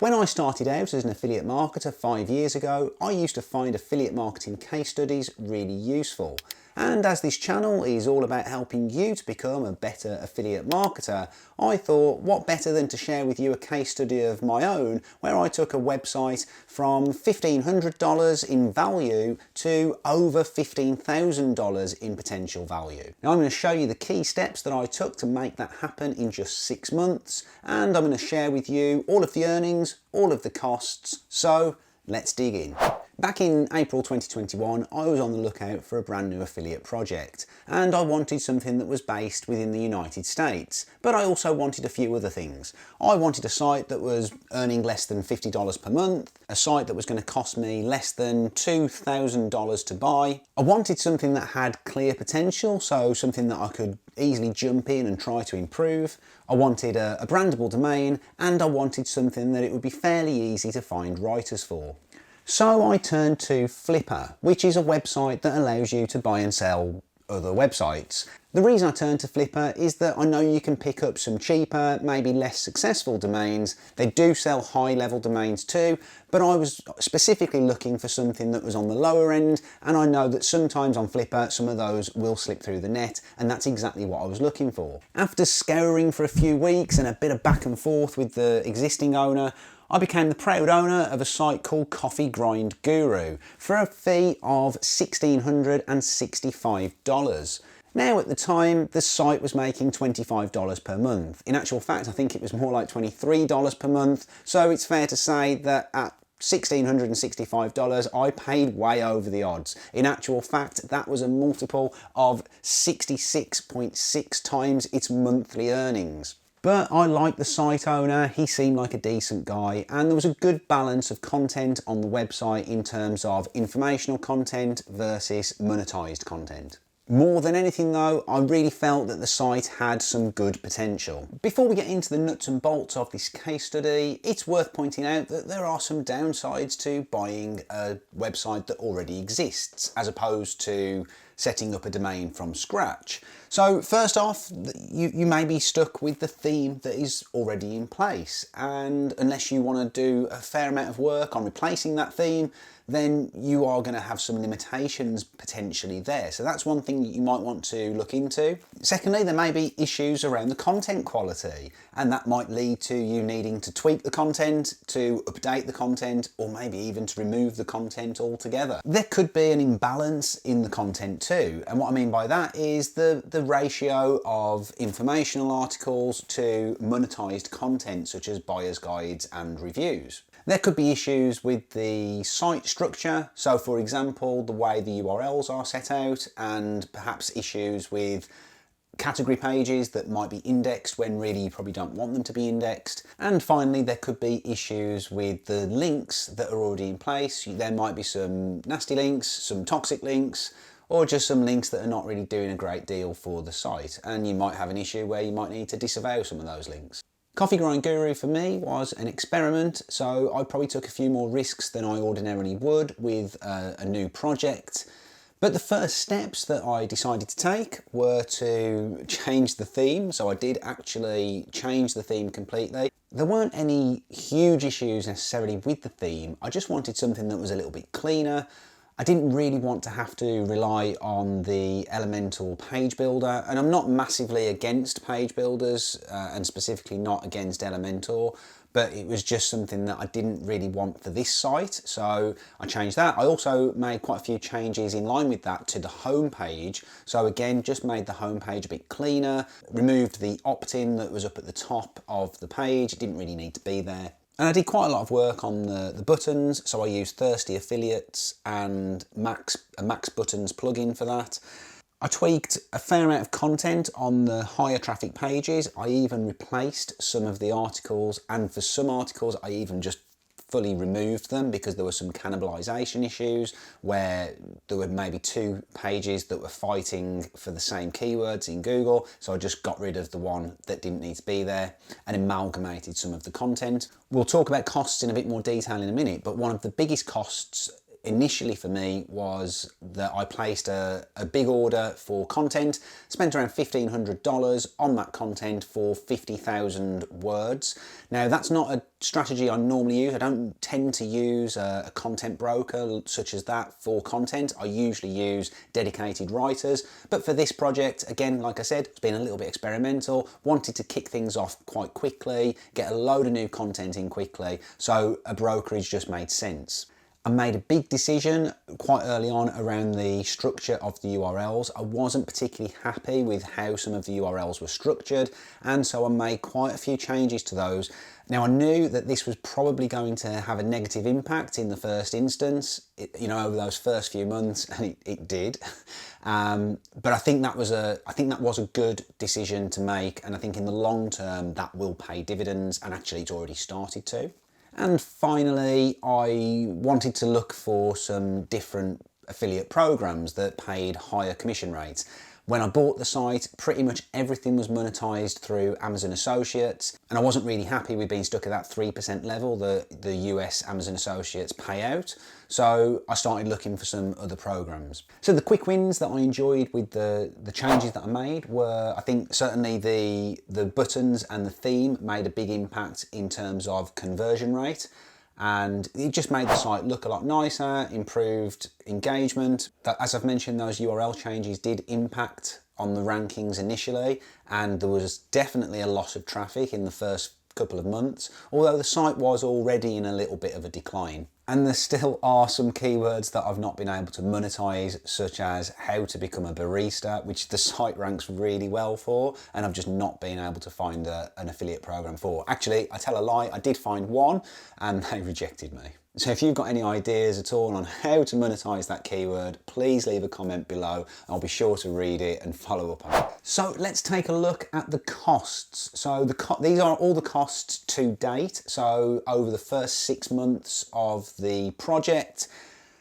When I started out as an affiliate marketer 5 years ago, I used to find affiliate marketing case studies really useful. And as this channel is all about helping you to become a better affiliate marketer, I thought what better than to share with you a case study of my own where I took a website from $1,500 in value to over $15,000 in potential value. Now I'm going to show you the key steps that I took to make that happen in just 6 months, and I'm going to share with you all of the earnings, all of the costs, so let's dig in. Back in April 2021, I was on the lookout for a brand new affiliate project, and I wanted something that was based within the United States, but I also wanted a few other things. I wanted a site that was earning less than $50 per month, a site that was going to cost me less than $2,000 to buy. I wanted something that had clear potential, so something that I could easily jump in and try to improve. I wanted a brandable domain, and I wanted something that it would be fairly easy to find writers for. So I turned to Flipper, which is a website that allows you to buy and sell other websites. The reason I turned to Flipper is that I know you can pick up some cheaper, maybe less successful domains. They do sell high-level domains too, but I was specifically looking for something that was on the lower end, and I know that sometimes on Flipper some of those will slip through the net, and that's exactly what I was looking for. After scouring for a few weeks and a bit of back and forth with the existing owner, I became the proud owner of a site called Coffee Grind Guru for a fee of $1,665. Now at the time, the site was making $25 per month. In actual fact, I think it was more like $23 per month, so it's fair to say that at $1,665, I paid way over the odds. In actual fact, that was a multiple of 66.6 times its monthly earnings. But I liked the site owner, he seemed like a decent guy, and there was a good balance of content on the website in terms of informational content versus monetized content. More than anything though, I really felt that the site had some good potential. Before we get into the nuts and bolts of this case study, it's worth pointing out that there are some downsides to buying a website that already exists, as opposed to setting up a domain from scratch. So first off, you may be stuck with the theme that is already in place, and unless you want to do a fair amount of work on replacing that theme, then you are going to have some limitations potentially there. So that's one thing that you might want to look into. Secondly, there may be issues around the content quality, and that might lead to you needing to tweak the content, to update the content, or maybe even to remove the content altogether. There could be an imbalance in the content too, and what I mean by that is the ratio of informational articles to monetized content such as buyer's guides and reviews. There could be issues with the site structure, so for example the way the URLs are set out, and perhaps issues with category pages that might be indexed when really you probably don't want them to be indexed. And finally, there could be issues with the links that are already in place. There might be some nasty links, some toxic links, or just some links that are not really doing a great deal for the site, and you might have an issue where you might need to disavow some of those links. Coffee Grind Guru for me was an experiment, so I probably took a few more risks than I ordinarily would with a new project. But the first steps that I decided to take were to change the theme, so I did actually change the theme completely. There weren't any huge issues necessarily with the theme, I just wanted something that was a little bit cleaner. I didn't really want to have to rely on the Elementor page builder, and I'm not massively against page builders and specifically not against Elementor, but it was just something that I didn't really want for this site, so I changed that. I also made quite a few changes in line with that to the home page, so again just made the home page a bit cleaner, removed the opt-in that was up at the top of the page, it didn't really need to be there. And I did quite a lot of work on the buttons, so I used Thirsty Affiliates and a Max Buttons plugin for that. I tweaked a fair amount of content on the higher traffic pages. I even replaced some of the articles, and for some articles I even just fully removed them because there were some cannibalization issues where there were maybe 2 pages that were fighting for the same keywords in Google, so I just got rid of the one that didn't need to be there and amalgamated some of the content. We'll talk about costs in a bit more detail in a minute, but one of the biggest costs initially for me was that I placed a big order for content, spent around $1,500 on that content for 50,000 words. Now that's not a strategy I normally use. I don't tend to use a content broker such as that for content. I usually use dedicated writers, but for this project, again, like I said, it's been a little bit experimental, wanted to kick things off quite quickly, get a load of new content in quickly, so a brokerage just made sense. I made a big decision quite early on around the structure of the URLs. I wasn't particularly happy with how some of the URLs were structured, and so I made quite a few changes to those. Now I knew that this was probably going to have a negative impact in the first instance, over those first few months, and it did. But I think that was a good decision to make, and I think in the long term that will pay dividends, and actually it's already started to. And finally, I wanted to look for some different affiliate programs that paid higher commission rates. When I bought the site, pretty much everything was monetized through Amazon Associates, and I wasn't really happy with being stuck at that 3% level that the US Amazon Associates pay out. So I started looking for some other programs. So the quick wins that I enjoyed with the changes that I made were, I think certainly the buttons and the theme made a big impact in terms of conversion rate. And it just made the site look a lot nicer, improved engagement. As I've mentioned, those URL changes did impact on the rankings initially, and there was definitely a loss of traffic in the first couple of months, although the site was already in a little bit of a decline. And there still are some keywords that I've not been able to monetize, such as how to become a barista, which the site ranks really well for, and I've just not been able to find an affiliate program for. Actually, I tell a lie, I did find one and they rejected me. So if you've got any ideas at all on how to monetize that keyword, please leave a comment below. I'll be sure to read it and follow up on it. So let's take a look at the costs. So these are all the costs to date. So over the first 6 months of the project,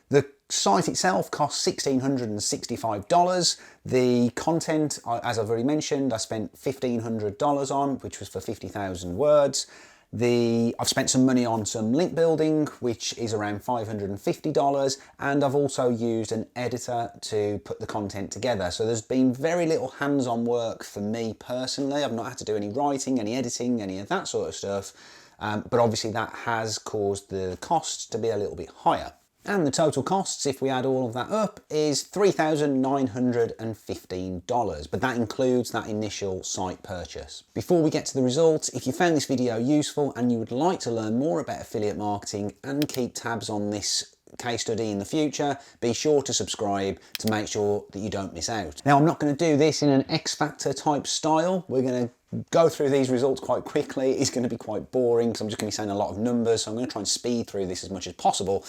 the site itself cost $1,665. The content, as I've already mentioned, I spent $1,500 on, which was for 50,000 words. I've spent some money on some link building, which is around $550, and I've also used an editor to put the content together. So there's been very little hands-on work for me personally. I've not had to do any writing, any editing, any of that sort of stuff. But obviously that has caused the costs to be a little bit higher. And the total costs, if we add all of that up, is $3,915, but that includes that initial site purchase. Before we get to the results, if you found this video useful and you would like to learn more about affiliate marketing and keep tabs on this case study in the future, be sure to subscribe to make sure that you don't miss out. Now, I'm not going to do this in an X Factor type style. We're going to go through these results quite quickly. It's going to be quite boring because I'm just going to be saying a lot of numbers, so I'm going to try and speed through this as much as possible.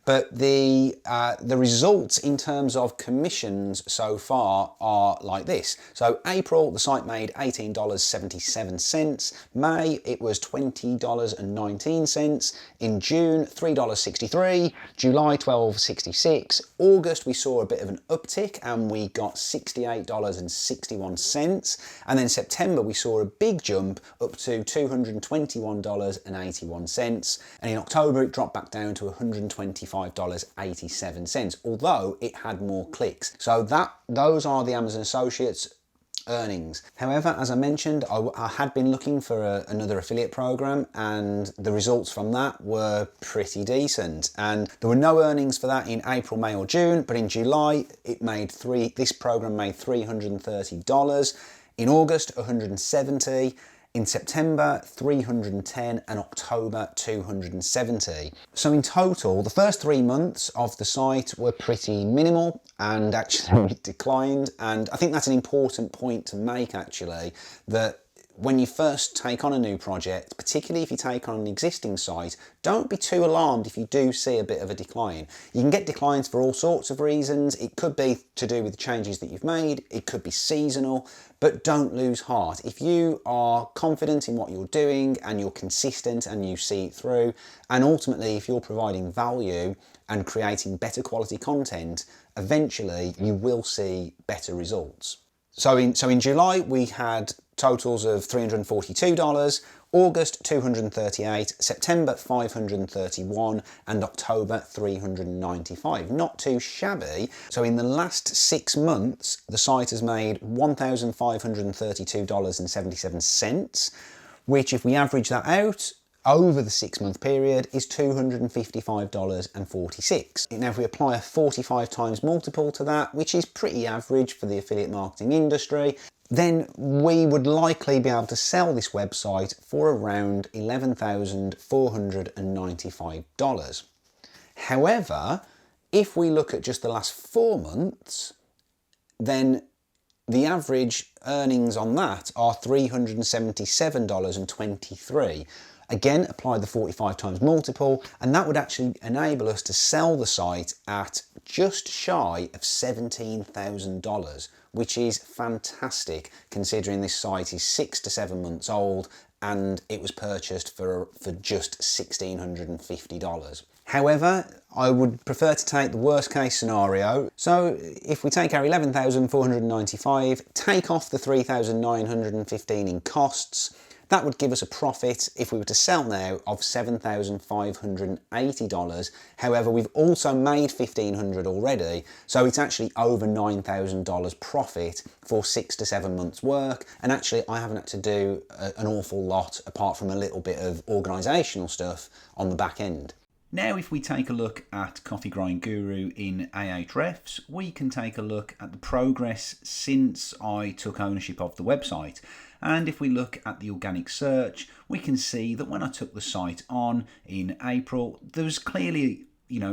But the results in terms of commissions so far are like this. So April, the site made $18.77. May, it was $20.19. In June, $3.63. July, $12.66. August, we saw a bit of an uptick and we got $68.61. And then September, we saw a big jump up to $221.81. And in October, it dropped back down to $125.87, although it had more clicks. So those are the Amazon Associates earnings. However, as I mentioned, I had been looking for another affiliate program, and the results from that were pretty decent. And there were no earnings for that in April, May or June, but in July this program made $330. In August, $170. In September, $310, and October, $270. So in total, the first 3 months of the site were pretty minimal, and actually it declined. And I think that's an important point to make, actually, that when you first take on a new project, particularly if you take on an existing site, don't be too alarmed if you do see a bit of a decline. You can get declines for all sorts of reasons. It could be to do with the changes that you've made. It could be seasonal, but don't lose heart. If you are confident in what you're doing and you're consistent and you see it through, and ultimately if you're providing value and creating better quality content, eventually you will see better results. So in July, we had totals of $342. August 238, September 531, and October 395. Not too shabby. So in the last 6 months, the site has made $1,532.77, which if we average that out over the 6-month period is $255.46. Now if we apply a 45 times multiple to that, which is pretty average for the affiliate marketing industry, then we would likely be able to sell this website for around $11,495. However, if we look at just the last 4 months, then the average earnings on that are $377.23. Again, apply the 45 times multiple, and that would actually enable us to sell the site at just shy of $17,000, which is fantastic considering this site is 6 to 7 months old and it was purchased for just $1,650. However, I would prefer to take the worst case scenario. So if we take our $11,495, take off the $3,915 in costs, that would give us a profit, if we were to sell now, of $7,580. However, we've also made $1,500 already, so it's actually over $9,000 profit for 6 to 7 months work. And actually, I haven't had to do an awful lot apart from a little bit of organisational stuff on the back end. Now if we take a look at Coffee Grind Guru in Ahrefs, we can take a look at the progress since I took ownership of the website. And if we look at the organic search, we can see that when I took the site on in April, there was clearly,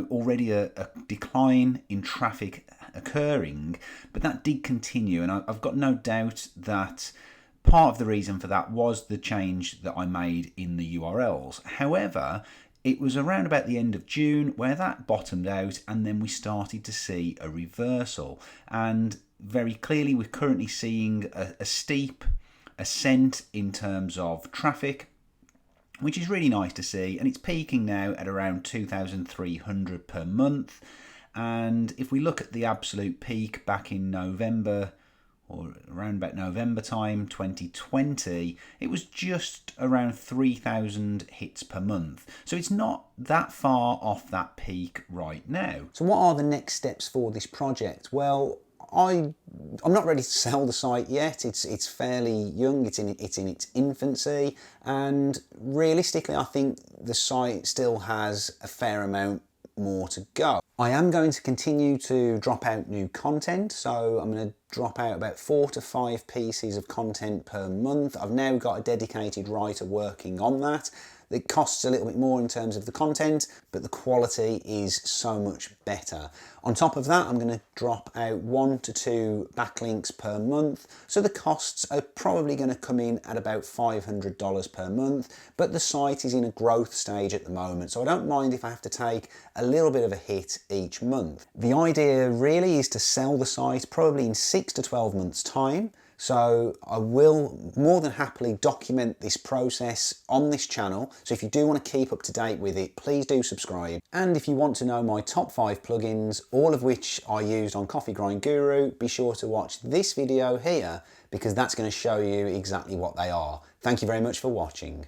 already a decline in traffic occurring, but that did continue. And I've got no doubt that part of the reason for that was the change that I made in the URLs. However, it was around about the end of June where that bottomed out, and then we started to see a reversal. And very clearly, we're currently seeing a steep ascent in terms of traffic, which is really nice to see, and it's peaking now at around 2,300 per month. And if we look at the absolute peak back in November, or around about November time 2020, it was just around 3,000 hits per month. So it's not that far off that peak right now. So what are the next steps for this project? Well, I'm not ready to sell the site yet. It's fairly young, it's in its infancy, and realistically I think the site still has a fair amount more to go. I am going to continue to drop out new content, so I'm going to drop out about 4 to 5 pieces of content per month. I've now got a dedicated writer working on that. It costs a little bit more in terms of the content, but the quality is so much better. On top of that, I'm going to drop out 1 to 2 backlinks per month. So the costs are probably going to come in at about $500 per month, but the site is in a growth stage at the moment. So I don't mind if I have to take a little bit of a hit each month. The idea really is to sell the site probably in 6 to 12 months time. So I will more than happily document this process on this channel. So if you do want to keep up to date with it, please do subscribe. And if you want to know my top 5 plugins, all of which I used on Coffee Grind Guru, be sure to watch this video here because that's going to show you exactly what they are. Thank you very much for watching.